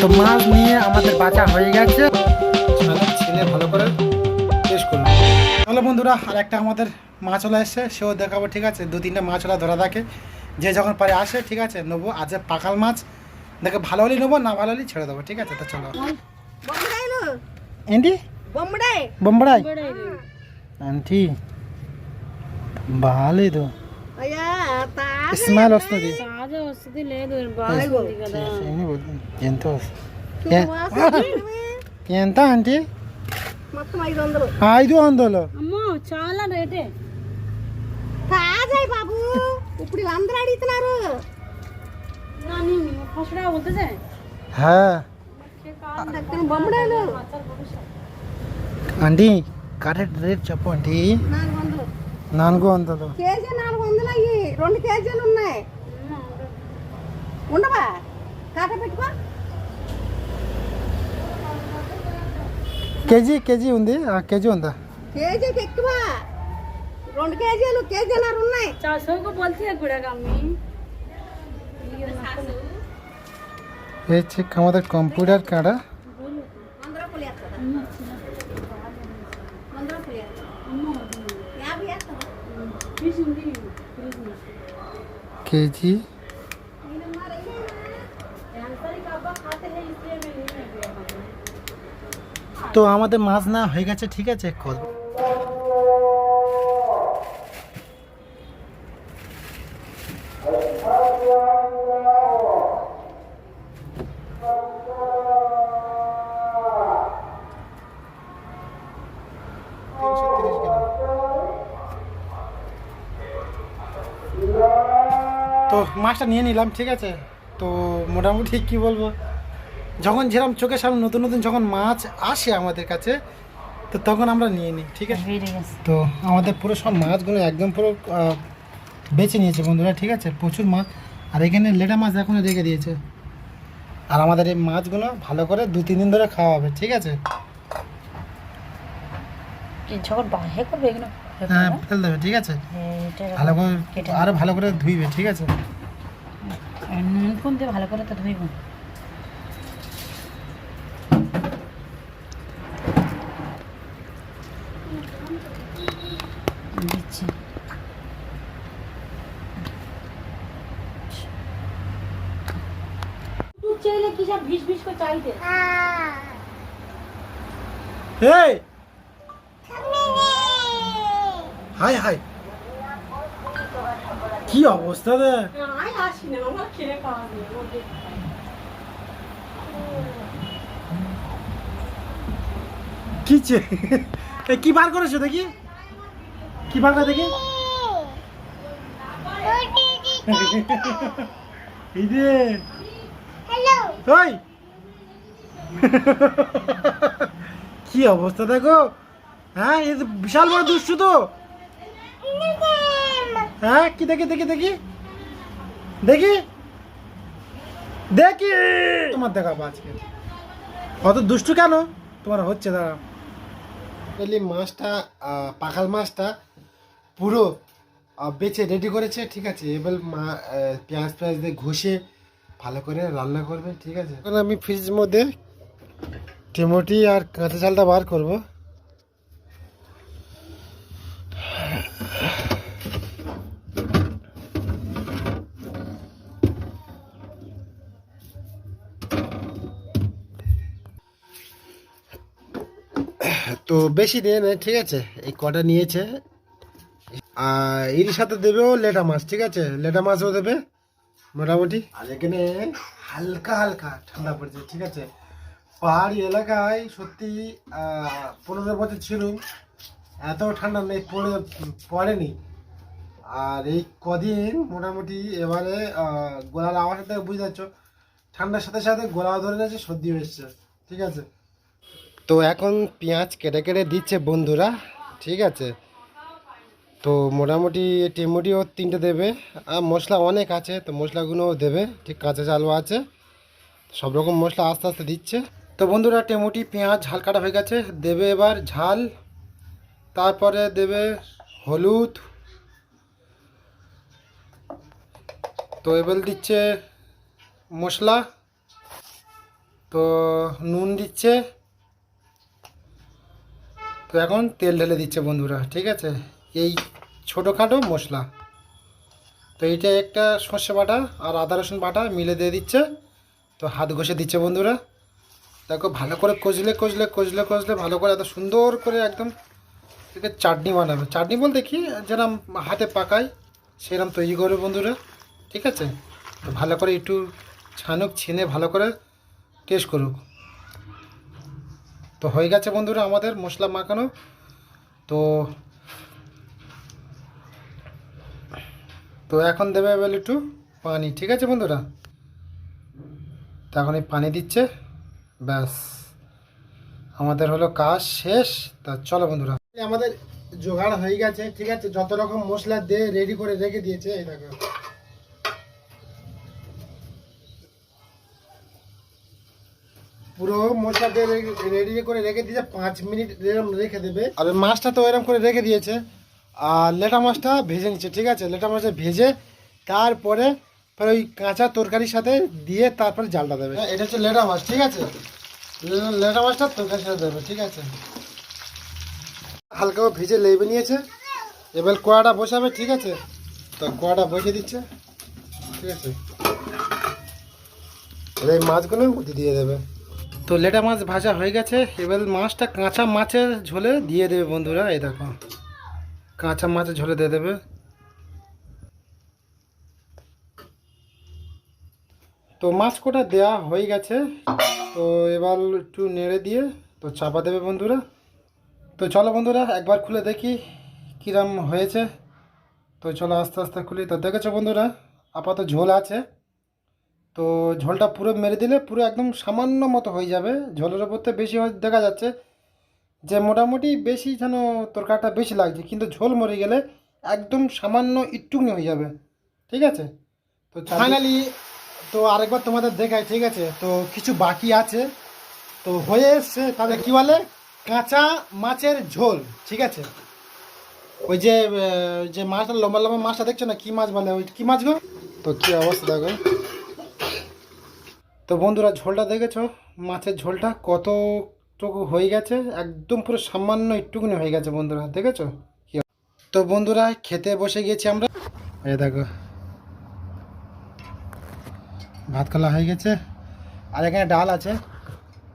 তো মাছ নিয়ে আমাদের বাঁচা হয়ে গেছে, ছেলে ভালো করে টেস্ট করলো। চলো বন্ধুরা, আর একটা আমাদের মাছওয়ালা এসছে, সেও দেখাবো। ঠিক আছে, 2-3টা মাছওয়ালা ধরা থাকে, যে যখন পারে আসে। ঠিক আছে, নেবো আজ পাকাল মাছ, দেখে ভালো হলেই নেবো, না ভালো হলেই ছেড়ে দেবো। ঠিক আছে, তো চলো। ఏంటి బొంబడాయ్ ఆంటీ బాగాలేదు, స్మెల్ వస్తుంది. ఎంత ఎంత ఆంటీ? 500. అమ్మో చాలా రేటే. తాజాయ్ బాబు, ఇప్పుడు అందరూ అడుగుతున్నారు. হ্যাঁ బొమ్మడాలు ఆంటీ కరెక్ట్ రేట్ చెప్పు ఆంటీ. 400. కేజీ 400 అయ్యి 2 కేజీలు ఉన్నాయి. ఉండవా? కాట పెట్టుకో. కేజీ ఉంది, కేజీ ఉందా? కేజీకి ఎక్కువ, 2 కేజీలు, కేజీన్నర ఉన్నాయి. এই চেক আমাদের কম্পিউটার কাটা কেজি। তো আমাদের মাছ না হয়ে গেছে। ঠিক আছে, কল তো মাছটা নিয়ে নিলাম। ঠিক আছে, তো মোটামুটি কি বলবো, যখন যেরকম চোখের সামনে নতুন নতুন যখন মাছ আসে আমাদের কাছে, তো তখন আমরা নিয়ে নিই। ঠিক আছে, তো আমাদের পুরো সব মাছগুলো একদম পুরো বেছে নিয়েছে বন্ধুরা। ঠিক আছে, প্রচুর মাছ, আর এখানে লেটা মাছ এখনও রেখে দিয়েছে। আর আমাদের এই মাছগুলো ভালো করে 2-3 দিন ধরে খাওয়া হবে। ঠিক আছে, হ্যাঁ ফেল দেবে। ঠিক আছে, ভালো করে আরো ভালো করে ধুইবে। ঠিক আছে, নুন কোন দিয়ে ভালো করে তো ধুইব। দিচ্ছি চাইলে কি সব ভিজ ভিজ করে চাইতে। এই হাই হাই, কি অবস্থা রে? কি বার করেছো দেখি, কি বার করে দেখি। এই রে, ওই কি অবস্থা দেখো। হ্যাঁ, এই বিশাল বড় দুষ্টু তো। হ্যাঁ, কি দেখি দেখি দেখি দেখি দেখি, তোমার দেখাবো আজকে। অত দুষ্টু কেন তোমার হচ্ছে? দাঁড়া, মাছটা পাখাল মাছটা পুরো বেছে রেডি করেছে। ঠিক আছে, এবার পেঁয়াজ দিয়ে ঘষে ভালো করে রান্না করবে। ঠিক আছে, এখন আমি ফ্রিজের মধ্যে টমেটো আর কাঁচা ঝালটা বার করব। তো বেশি দিয়ে নেই। ঠিক আছে, এই কটা নিয়েছে। আর এর সাথে দেবেও লেটা মাছ। ঠিক আছে, লেটা মাছও দেবে মোটামুটি। আর এখানে হালকা হালকা ঠান্ডা পড়েছে। ঠিক আছে, পাহাড়ি এলাকায় সত্যি 15 বছর ছিল, এত ঠান্ডা নেই পড়েনি। আর এই কদিন মোটামুটি এবারে গলার আওয়াজ থেকে বুঝতে পারছো, ঠান্ডার সাথে সাথে গলাও ধরে গেছে, সর্দি হয়েছে। ঠিক আছে, তো এখন পেঁয়াজ কেটে কেটে দিচ্ছে বন্ধুরা। ঠিক আছে, তো মোটামুটি টেমুটিও 3টে দেবে, আর মশলা অনেক আছে, তো মশলাগুলোও দেবে। ঠিক, কাঁচা চালও আছে, সব রকম মশলা আস্তে আস্তে দিচ্ছে। তো বন্ধুরা, টেমুটি পেঁয়াজ ঝাল কাটা হয়ে গেছে, দেবে এবার ঝাল, তারপরে দেবে হলুদ, তো এবার দিচ্ছে মশলা, তো নুন দিচ্ছে, তো এখন তেল ঢেলে দিচ্ছে বন্ধুরা, ঠিক আছে। এই ছোটোখাটো মশলা, তো এইটা একটা সর্ষে বাটা আর আদা রসুন বাটা মিলে দিয়ে দিচ্ছে। তো হাত ঘষে দিচ্ছে বন্ধুরা, দেখো ভালো করে কষলে কষলে কষলে কষলে ভালো করে এত সুন্দর করে একদম একে চাটনি বানাবে। চাটনি বলতে কি, যেরকম হাতে পাকায় সেরকম তৈরি করবে বন্ধুরা, ঠিক আছে। তো ভালো করে একটু ছানুক, ছিনে ভালো করে টেস্ট করুক। তো হয়ে গেছে বন্ধুরা আমাদের মশলা মাখানো। তো তো এখন দেবে এবার একটু পানি, ঠিক আছে বন্ধুরা। তো এখন এই পানি দিচ্ছে, ব্যাস আমাদের হলো কাজ শেষ। তা চলো বন্ধুরা, আমাদের জোগাড় হয়ে গেছে, ঠিক আছে। যত রকম মশলা দিয়ে রেডি করে রেখে দিয়েছে, এই দেখো পুরো মশলা দিয়ে রেডি করে রেখে দিয়েছে। 5 মিনিট এরকম রেখে দেবে। আর ওই মাছটা তো এরকম করে রেখে দিয়েছে। আর লেটা মাছটা ভেজে নিচ্ছে, ঠিক আছে। লেটা মাছটা ভেজে তারপরে ওই কাঁচা তরকারির সাথে দিয়ে তারপরে জালটা দেবে। এটা হচ্ছে লেটা মাছ, ঠিক আছে। লেটা মাছটা তরকারির সাথে দেবে, ঠিক আছে। হালকা ভেজে লেবে নিয়েছে, এবার কড়াটা বসাবে, ঠিক আছে। তো কড়াটা বসিয়ে দিচ্ছে, ঠিক আছে। এবার এই মাছগুলো মধ্যে দিয়ে দেবে। তো লেটা মাছ ভাজা হয়ে গেছে, এবার মাছটা কাঁচা মাছের ঝোলে দিয়ে দেবে বন্ধুরা, এই দেখো কাঁচা মাছের ঝোলে দিয়ে দেবে। তো মাছ কোটা দেওয়া হয়ে গেছে, তো এবার একটু নেড়ে দিয়ে তো চাপা দেবে বন্ধুরা। তো চলো বন্ধুরা একবার খুলে দেখি কিরম হয়েছে। তো চলো আস্তে আস্তে খুলি। তো দেখেছো বন্ধুরা, আপাতত ঝোল আছে। তো ঝোলটা পুরো মেরে দিলে পুরো একদম সামান্য মতো হয়ে যাবে। ঝোলের ওপর তো বেশি দেখা যাচ্ছে যে মোটামুটি বেশি যেন তরকারিটা বেশি লাগছে, কিন্তু ঝোল মরে গেলে একদম সামান্য একটুখানি হয়ে যাবে, ঠিক আছে। তো ফাইনালি তো আরেকবার তোমাদের দেখাই, ঠিক আছে। তো কিছু বাকি আছে, তো হয়ে এসছে। তাহলে কি বলে, কাঁচা মাছের ঝোল, ঠিক আছে। ওই যে যে মাছটা লম্বা লম্বা মাছটা দেখছো না, কি মাছ বলে, ওই কি মাছ গো? তো কি অবস্থা দেখো। তো বন্ধুরা ঝোলটা দেখেছো, মাছের ঝোলটা কতটুকু হয়ে গেছে, একদম পুরো সামান্য একটুকুনি হয়ে গেছে বন্ধুরা, দেখেছো কি। তো বন্ধুরা খেতে বসে গেছি আমরা, এই দেখো ভাত খাওয়া হয়ে গেছে। আর এখানে ডাল আছে,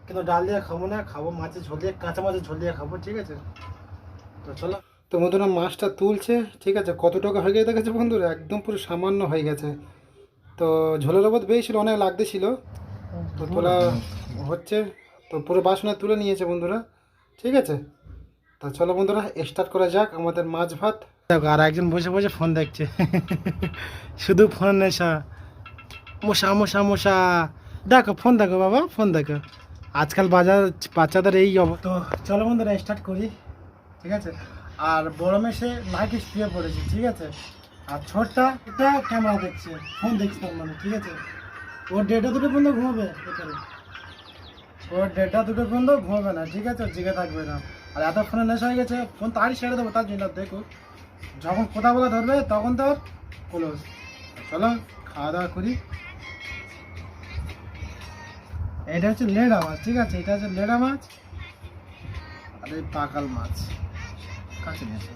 কিন্তু ডাল দিয়ে খাবো না, খাবো মাছের ঝোল দিয়ে, কাঁচা মাছের ঝোল দিয়ে খাবো, ঠিক আছে। তো চলো। তো বন্ধুরা মাছটা তুলছে, ঠিক আছে। কতটুকু হয়ে গেছে দেখেছো বন্ধুরা, একদম পুরো সামান্য হয়ে গেছে। তো ঝোলের ওপর বেশি ছিল, অনেক লাগতে ছিল। তো তোলা হচ্ছে, তো পুরো বাসনে তুলে নিয়েছে বন্ধুরা, ঠিক আছে। তা চলো বন্ধুরা স্টার্ট করা যাক আমাদের মাছ ভাত। দেখো আর একজন বসে বসে ফোন দেখছে শুধু ফোন নেশা, মশা মশা মশা। দেখো ফোন দেখো বাবা, ফোন দেখো। আজকাল বাচ্চাদের এই তো চলো বন্ধুরা স্টার্ট করি, ঠিক আছে। আর বড় মেশে লাইটে শুয়ে পড়েছে, ঠিক আছে। আর ছোটটা এটা ক্যামেরা দেখছে, ফোন দেখছে তার মানে, ঠিক আছে। ওর 1:30 2 পর্যন্ত ঘুমাবে এখানে, ওর 1:30 2 পর্যন্ত ঘুমাবে না, ঠিক আছে। জেগে থাকবে না। আর এত ফোনে নেশা হয়ে গেছে, ফোন তারই ছেড়ে দেবো তার জন্য। দেখো যখন কথা বলা ধরবে তখন তো ক্লোজ। চলো খাওয়া দাওয়া করি। এটা হচ্ছে লেড়া মাছ, ঠিক আছে। এটা হচ্ছে লেড়া মাছ, আর এই পাকাল মাছ কাছে নিয়েছে।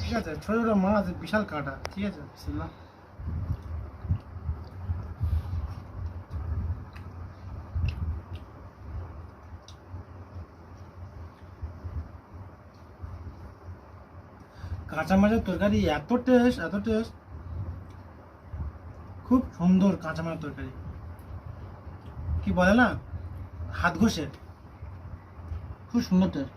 ঠিক আছে, ছোট ছোট মাছ, বিশাল কাঁটা, ঠিক আছে। বিসমিল্লাহ। কাঁচা মাছের তরকারি এত টেস্ট, এত টেস্ট, খুব সুন্দর কাঁচা মাছের তরকারি। কি বলে না, হাত ঘষে, খুব সুন্দর টেস্ট।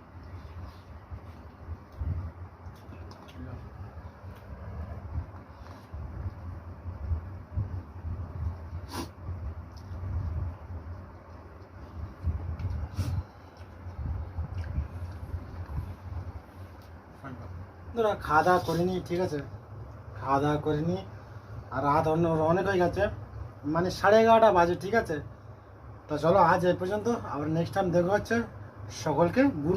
খাওয়া দাওয়া করিনি, ঠিক আছে। খাওয়া দাওয়া করিনি, আর রাত অনেক হয়ে গেছে, মানে 11:30 বাজে, ঠিক আছে। তো চলো আজ এই পর্যন্ত, আবার নেক্সট টাইম দেখা হচ্ছে সকলকে গুড